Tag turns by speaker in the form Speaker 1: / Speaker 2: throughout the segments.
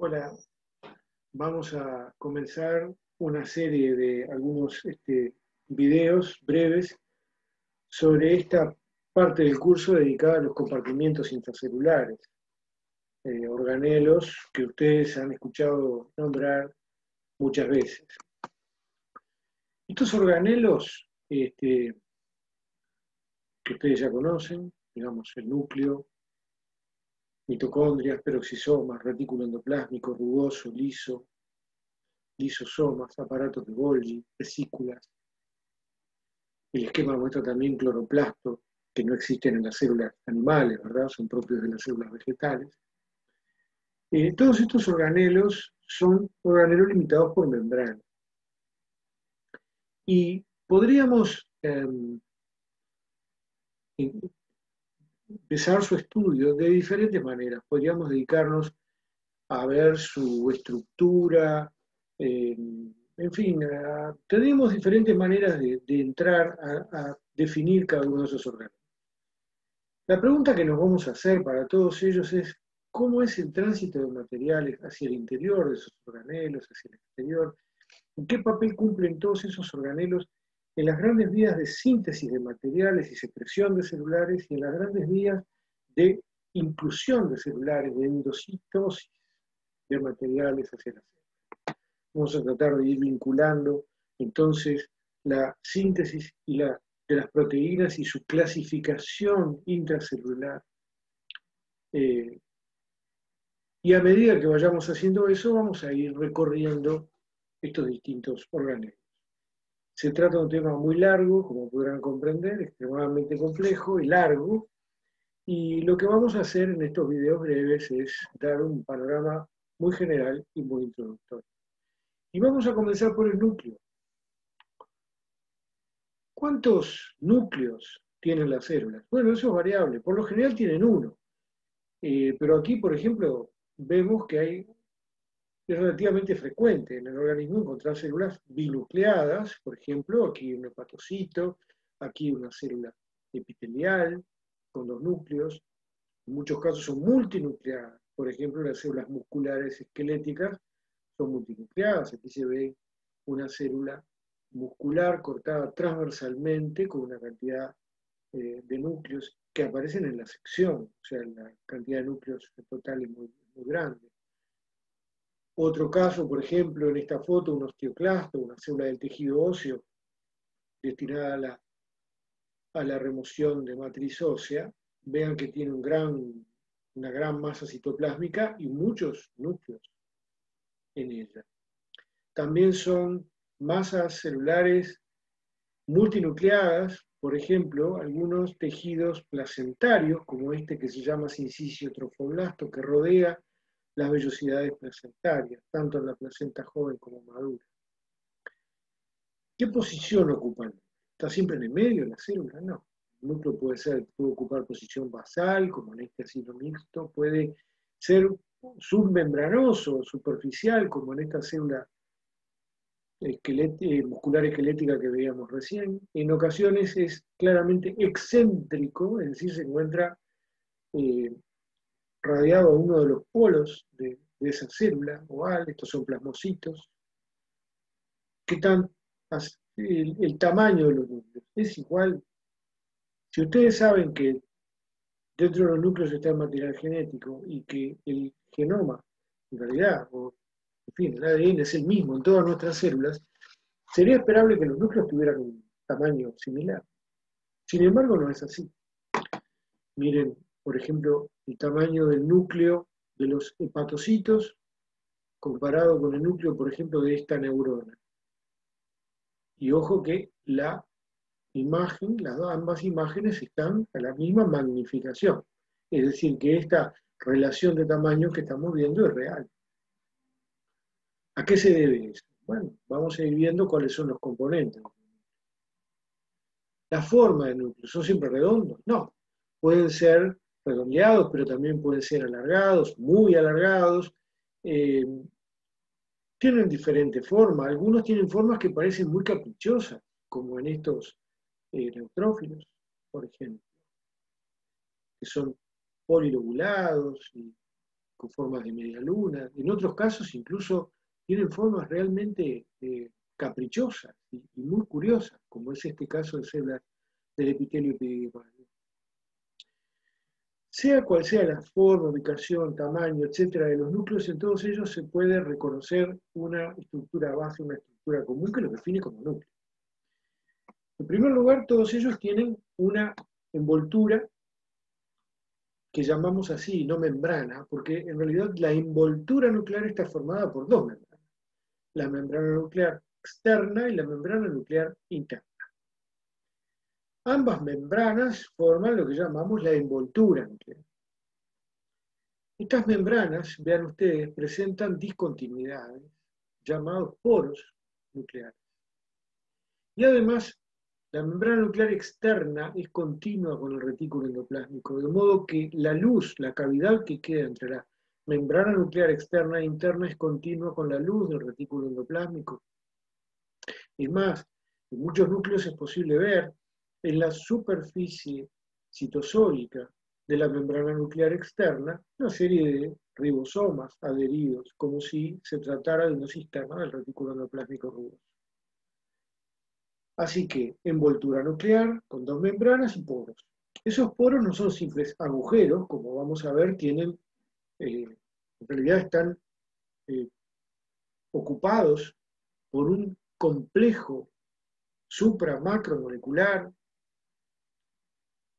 Speaker 1: Hola, vamos a comenzar una serie de algunos videos breves sobre esta parte del curso dedicada a los compartimientos intracelulares, organelos que ustedes han escuchado nombrar muchas veces. Estos organelos que ustedes ya conocen, digamos el núcleo, mitocondrias, peroxisomas, retículo endoplásmico, rugoso, liso, lisosomas, aparatos de Golgi, vesículas. El esquema muestra también cloroplasto, que no existen en las células animales, ¿verdad? Son propios de las células vegetales. Todos estos organelos son organelos limitados por membrana. Y podríamos empezar su estudio de diferentes maneras. Podríamos dedicarnos a ver su estructura, en fin, tenemos diferentes maneras de entrar a definir cada uno de esos organelos. La pregunta que nos vamos a hacer para todos ellos es, ¿cómo es el tránsito de materiales hacia el interior de esos organelos, hacia el exterior? ¿Qué papel cumplen todos esos organelos en las grandes vías de síntesis de materiales y secreción de celulares y en las grandes vías de inclusión de celulares, de endocitosis de materiales hacia la célula? Vamos a tratar de ir vinculando entonces la síntesis de las proteínas y su clasificación intracelular. Y a medida que vayamos haciendo eso, vamos a ir recorriendo estos distintos organelos. Se trata de un tema muy largo, como podrán comprender, extremadamente complejo y largo, y lo que vamos a hacer en estos videos breves es dar un panorama muy general y muy introductorio. Y vamos a comenzar por el núcleo. ¿Cuántos núcleos tienen las células? Bueno, eso es variable. Por lo general tienen uno. Pero aquí, por ejemplo, vemos que es relativamente frecuente en el organismo encontrar células binucleadas. Por ejemplo, aquí un hepatocito, aquí una célula epitelial con dos núcleos. En muchos casos son multinucleadas. Por ejemplo, las células musculares esqueléticas son multinucleadas. Aquí se ve una célula muscular cortada transversalmente con una cantidad de núcleos que aparecen en la sección, o sea, la cantidad de núcleos en total es muy, muy grande. Otro caso, por ejemplo, en esta foto, un osteoclasto, una célula del tejido óseo destinada a la remoción de matriz ósea. Vean que tiene una gran masa citoplásmica y muchos núcleos en ella. También son masas celulares multinucleadas, por ejemplo, algunos tejidos placentarios, como este que se llama sincicio trofoblasto, que rodea las vellosidades placentarias, tanto en la placenta joven como madura. ¿Qué posición ocupan? ¿Está siempre en el medio de la célula? No. El núcleo puede ocupar posición basal, como en este asilo mixto, puede ser submembranoso, superficial, como en esta célula muscular esquelética que veíamos recién. En ocasiones es claramente excéntrico, es decir, se encuentra radiado a uno de los polos de esa célula oval. Estos son plasmocitos. ¿Qué tan el tamaño de los núcleos? Es igual. Si ustedes saben que dentro de los núcleos está el material genético y que el genoma, en realidad, o en fin, el ADN es el mismo en todas nuestras células, sería esperable que los núcleos tuvieran un tamaño similar. Sin embargo, no es así. Miren, por ejemplo, el tamaño del núcleo de los hepatocitos comparado con el núcleo, por ejemplo, de esta neurona. Y ojo que la imagen, ambas imágenes están a la misma magnificación. Es decir, que esta relación de tamaño que estamos viendo es real. ¿A qué se debe eso? Bueno, vamos a ir viendo cuáles son los componentes. La forma del núcleo, ¿son siempre redondos? No. Pueden ser redondeados, pero también pueden ser alargados, muy alargados. Tienen diferentes formas. Algunos tienen formas que parecen muy caprichosas, como en estos neutrófilos, por ejemplo, que son polilobulados y con formas de media luna. En otros casos incluso tienen formas realmente caprichosas y muy curiosas, como es este caso de células del epitelio epidermal. Sea cual sea la forma, ubicación, tamaño, etcétera, de los núcleos, en todos ellos se puede reconocer una estructura base, una estructura común que lo define como núcleo. En primer lugar, todos ellos tienen una envoltura que llamamos así, no membrana, porque en realidad la envoltura nuclear está formada por dos membranas, la membrana nuclear externa y la membrana nuclear interna. Ambas membranas forman lo que llamamos la envoltura nuclear. Estas membranas, vean ustedes, presentan discontinuidades, llamados poros nucleares. Y además, la membrana nuclear externa es continua con el retículo endoplásmico, de modo que la luz, la cavidad que queda entre la membrana nuclear externa e interna es continua con la luz del retículo endoplásmico. Es más, en muchos núcleos es posible ver en la superficie citosólica de la membrana nuclear externa una serie de ribosomas adheridos, como si se tratara de una cisterna del retículo endoplásmico rugoso. Así que envoltura nuclear con dos membranas y poros. Esos poros no son simples agujeros, como vamos a ver, tienen, en realidad están ocupados por un complejo supramacromolecular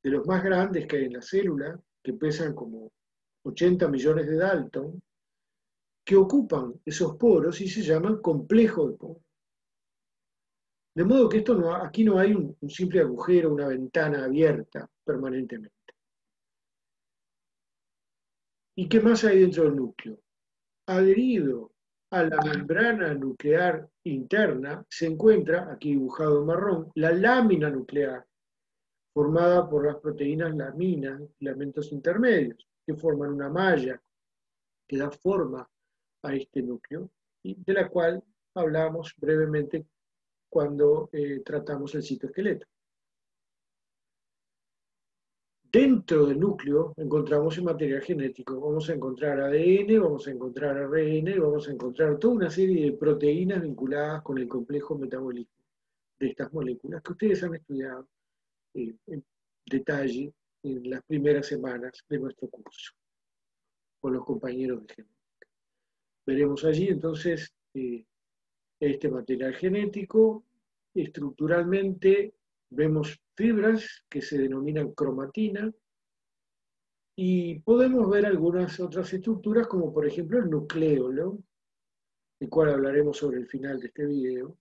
Speaker 1: de los más grandes que hay en la célula, que pesan como 80 millones de Dalton, que ocupan esos poros y se llaman complejo de poros. De modo que aquí no hay un simple agujero, una ventana abierta permanentemente. ¿Y qué más hay dentro del núcleo? Adherido a la membrana nuclear interna se encuentra, aquí dibujado en marrón, la lámina nuclear, formada por las proteínas laminas, filamentos intermedios, que forman una malla que da forma a este núcleo, y de la cual hablamos brevemente cuando tratamos el citoesqueleto. Dentro del núcleo encontramos el material genético. Vamos a encontrar ADN, vamos a encontrar ARN, vamos a encontrar toda una serie de proteínas vinculadas con el complejo metabolismo de estas moléculas que ustedes han estudiado en detalle en las primeras semanas de nuestro curso con los compañeros de genética. Veremos allí entonces este material genético. Estructuralmente vemos fibras que se denominan cromatina y podemos ver algunas otras estructuras como por ejemplo el nucleolo, del cual hablaremos sobre el final de este video,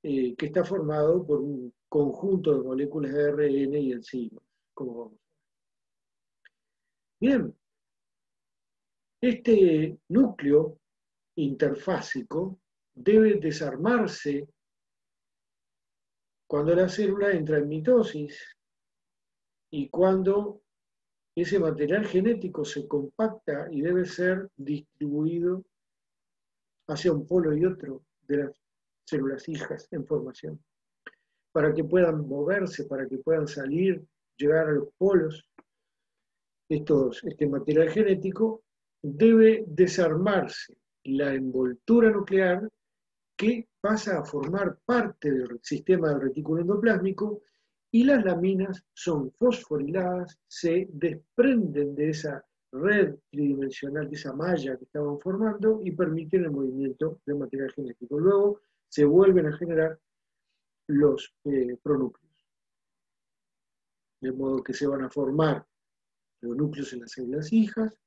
Speaker 1: que está formado por un conjunto de moléculas de ARN y enzimas, como vamos a ver. Bien, este núcleo interfásico debe desarmarse cuando la célula entra en mitosis y cuando ese material genético se compacta y debe ser distribuido hacia un polo y otro de las células hijas en formación, para que puedan moverse, para que puedan salir, llegar a los polos. Este material genético debe desarmarse la envoltura nuclear que pasa a formar parte del sistema del retículo endoplásmico y las laminas son fosforiladas, se desprenden de esa red tridimensional, de esa malla que estaban formando y permiten el movimiento del material genético. Luego se vuelven a generar los pronúcleos, de modo que se van a formar los núcleos en las células hijas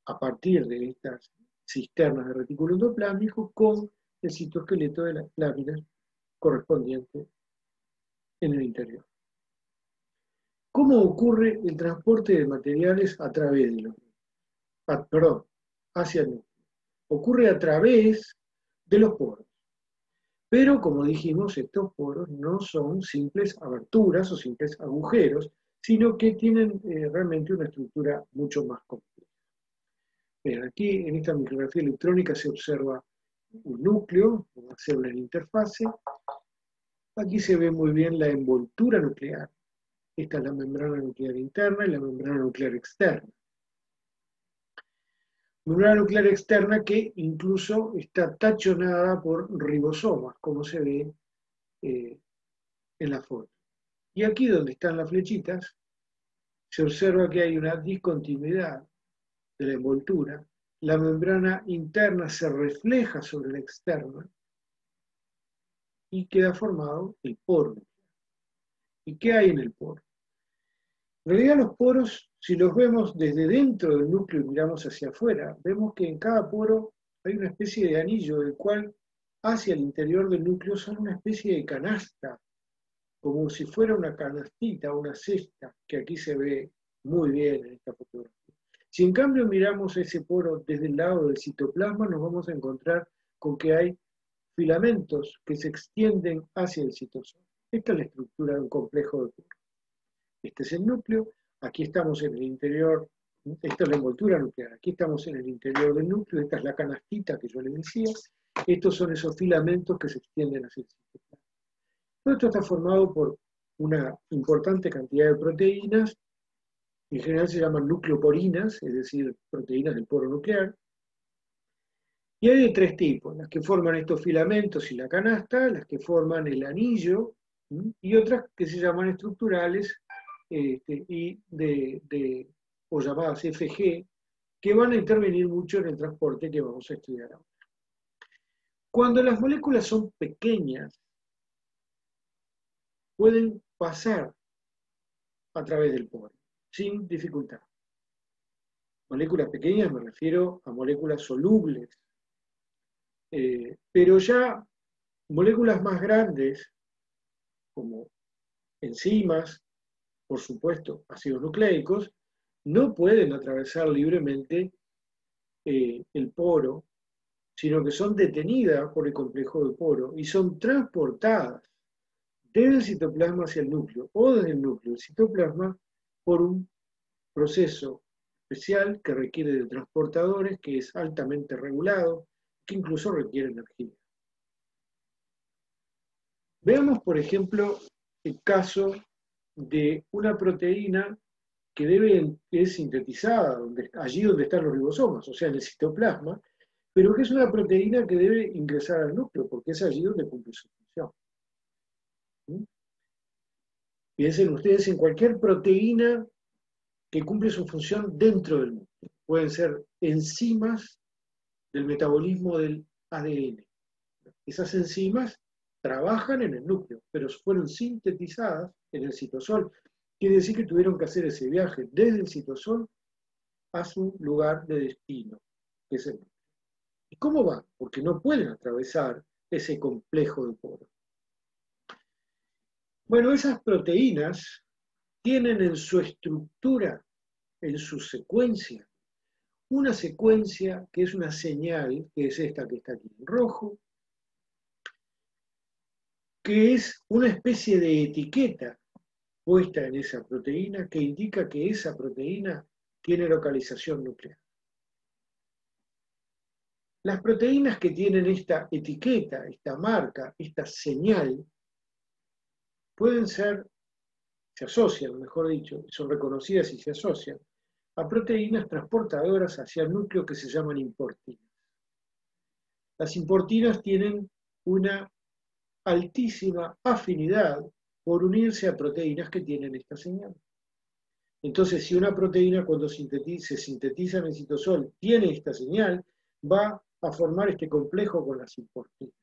Speaker 1: a partir de estas cisternas de retículo endoplásmico con el citoesqueleto de las láminas correspondientes en el interior. ¿Cómo ocurre el transporte de materiales a través de los hacia el núcleo? Ocurre a través de los poros. Pero, como dijimos, estos poros no son simples aberturas o simples agujeros, sino que tienen realmente una estructura mucho más compleja. Bien, aquí en esta micrografía electrónica se observa un núcleo, una célula en interfase. Aquí se ve muy bien la envoltura nuclear. Esta es la membrana nuclear interna y la membrana nuclear externa. Membrana nuclear externa que incluso está tachonada por ribosomas, como se ve en la foto. Y aquí donde están las flechitas, se observa que hay una discontinuidad de la envoltura. La membrana interna se refleja sobre la externa y queda formado el poro. ¿Y qué hay en el poro? En realidad los poros, si los vemos desde dentro del núcleo y miramos hacia afuera, vemos que en cada poro hay una especie de anillo, del cual hacia el interior del núcleo son una especie de canasta, como si fuera una canastita, una cesta, que aquí se ve muy bien en esta fotografía. Si en cambio miramos ese poro desde el lado del citoplasma, nos vamos a encontrar con que hay filamentos que se extienden hacia el citosol. Esta es la estructura de un complejo de poros. Este es el núcleo, aquí estamos en el interior, esta es la envoltura nuclear, aquí estamos en el interior del núcleo, esta es la canastita que yo les decía, estos son esos filamentos que se extienden hacia el citoplasma. Todo esto está formado por una importante cantidad de proteínas, en general se llaman nucleoporinas, es decir, proteínas del poro nuclear, y hay de tres tipos, las que forman estos filamentos y la canasta, las que forman el anillo, y otras que se llaman estructurales, o llamadas FG, que van a intervenir mucho en el transporte que vamos a estudiar ahora. Cuando las moléculas son pequeñas, pueden pasar a través del poro, sin dificultad. Moléculas pequeñas me refiero a moléculas solubles, pero ya moléculas más grandes, como enzimas, por supuesto, ácidos nucleicos, no pueden atravesar libremente el poro, sino que son detenidas por el complejo de poro y son transportadas desde el citoplasma hacia el núcleo o desde el núcleo al citoplasma por un proceso especial que requiere de transportadores, que es altamente regulado, que incluso requiere energía. Veamos, por ejemplo, el caso de una proteína que es sintetizada allí donde están los ribosomas, o sea, en el citoplasma, pero que es una proteína que debe ingresar al núcleo, porque es allí donde cumple su función. ¿Sí? Piensen ustedes en cualquier proteína que cumple su función dentro del núcleo. Pueden ser enzimas del metabolismo del ADN. Esas enzimas trabajan en el núcleo, pero fueron sintetizadas en el citosol. Quiere decir que tuvieron que hacer ese viaje desde el citosol a su lugar de destino, que es el núcleo. ¿Y cómo van? Porque no pueden atravesar ese complejo de poros. Bueno, esas proteínas tienen en su estructura, en su secuencia, una secuencia que es una señal, que es esta que está aquí en rojo, que es una especie de etiqueta puesta en esa proteína que indica que esa proteína tiene localización nuclear. Las proteínas que tienen esta etiqueta, esta marca, esta señal, pueden ser, se asocian, mejor dicho, son reconocidas y se asocian a proteínas transportadoras hacia el núcleo que se llaman importinas. Las importinas tienen una altísima afinidad por unirse a proteínas que tienen esta señal. Entonces, si una proteína cuando se sintetiza en el citosol tiene esta señal, va a formar este complejo con las importinas.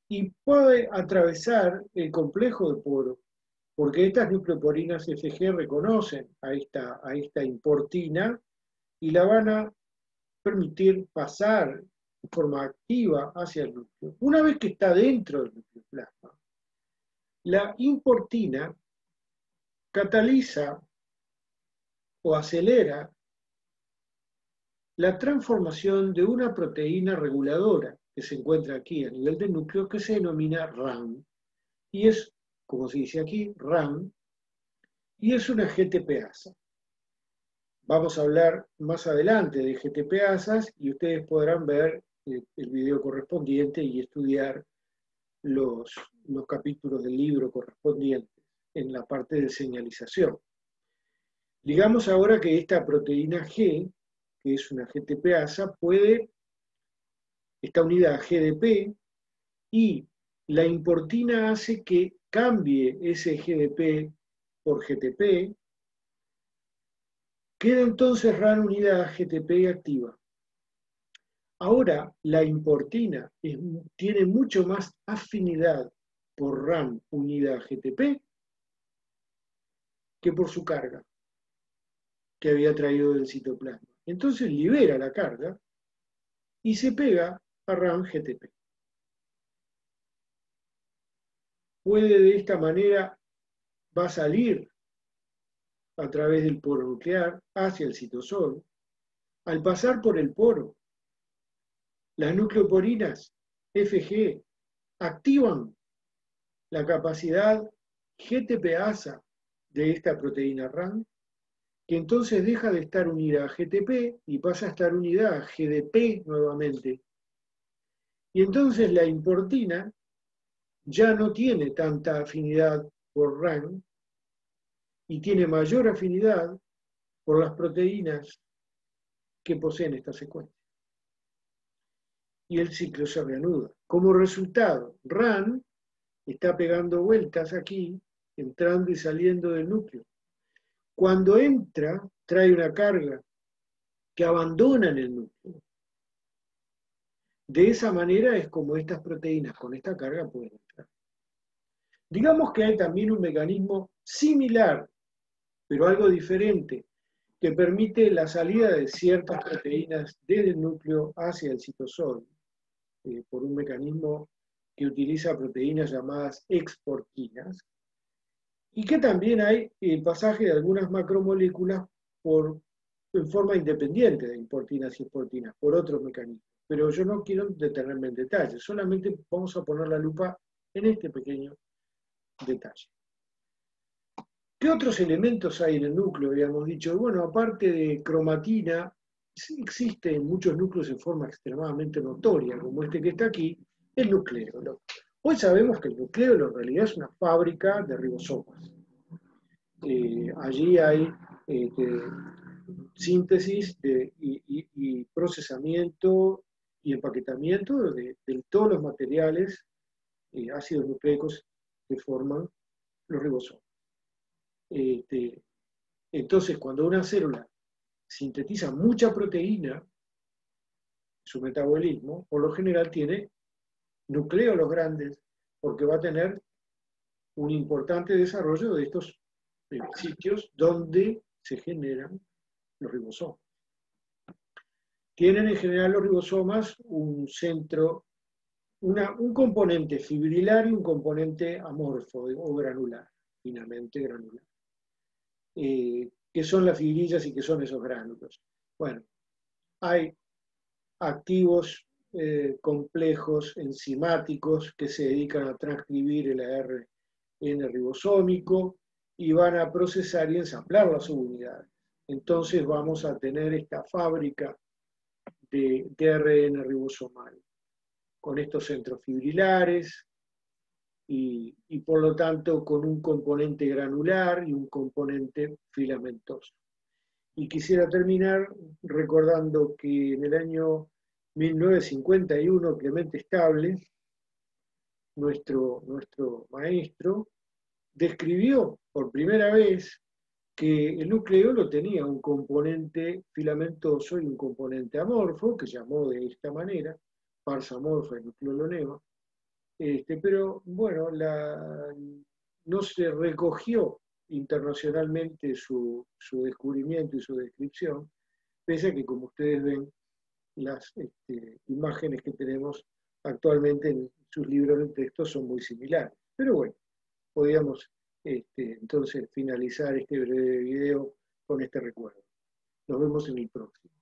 Speaker 1: Y puede atravesar el complejo de poro, porque estas nucleoporinas FG reconocen a esta importina y la van a permitir pasar de forma activa hacia el núcleo. Una vez que está dentro del nucleoplasma, la importina cataliza o acelera la transformación de una proteína reguladora que se encuentra aquí a nivel del núcleo, que se denomina RAM, y es, como se dice aquí, RAM, y es una GTPasa. Vamos a hablar más adelante de GTPasas y ustedes podrán ver el video correspondiente y estudiar los capítulos del libro correspondientes en la parte de señalización. Digamos ahora que esta proteína G, que es una GTPasa, está unida a GDP, y la importina hace que cambie ese GDP por GTP, queda entonces RAN unida a GTP activa. Ahora, la importina tiene mucho más afinidad por RAN unida a GTP que por su carga que había traído del citoplasma. Entonces libera la carga y se pega a RAN GTP. Puede de esta manera, va a salir a través del poro nuclear hacia el citosol. Al pasar por el poro, las nucleoporinas FG activan la capacidad GTPasa de esta proteína RAN, que entonces deja de estar unida a GTP y pasa a estar unida a GDP nuevamente. Y entonces la importina ya no tiene tanta afinidad por RAN y tiene mayor afinidad por las proteínas que poseen esta secuencia. Y el ciclo se reanuda. Como resultado, RAN está pegando vueltas aquí, entrando y saliendo del núcleo. Cuando entra, trae una carga que abandona en el núcleo. De esa manera es como estas proteínas con esta carga pueden entrar. Digamos que hay también un mecanismo similar, pero algo diferente, que permite la salida de ciertas proteínas desde el núcleo hacia el citosol, por un mecanismo que utiliza proteínas llamadas exportinas, y que también hay el pasaje de algunas macromoléculas en forma independiente de importinas y exportinas, por otros mecanismos. Pero yo no quiero detenerme en detalle, solamente vamos a poner la lupa en este pequeño detalle. ¿Qué otros elementos hay en el núcleo? Habíamos dicho, bueno, aparte de cromatina, existe en muchos núcleos en forma extremadamente notoria, como este que está aquí, el nucleolo. Hoy sabemos que el nucleolo en realidad es una fábrica de ribosomas. Allí hay síntesis y procesamiento y empaquetamiento de todos los materiales ácidos nucleicos que forman los ribosomas. Entonces, cuando una célula sintetiza mucha proteína, su metabolismo, por lo general tiene nucleolos grandes, porque va a tener un importante desarrollo de estos sitios donde se generan los ribosomas. Tienen en general los ribosomas un centro, un componente fibrilar y un componente amorfo o granular, finamente granular. ¿Qué son las fibrillas y qué son esos gránulos? Bueno, hay activos complejos enzimáticos que se dedican a transcribir el ARN ribosómico y van a procesar y ensamblar las subunidades. Entonces vamos a tener esta fábrica de ARN ribosomal con estos centros fibrilares y por lo tanto con un componente granular y un componente filamentoso. Y quisiera terminar recordando que en el año 1951 Clemente Stable, nuestro maestro, describió por primera vez que el nucleolo tenía un componente filamentoso y un componente amorfo, que llamó de esta manera, farsa amorfa y nucleolonema, pero bueno, no se recogió internacionalmente su descubrimiento y su descripción, pese a que, como ustedes ven, las imágenes que tenemos actualmente en sus libros de texto son muy similares. Pero bueno, podríamos entonces finalizar este breve video con este recuerdo. Nos vemos en el próximo.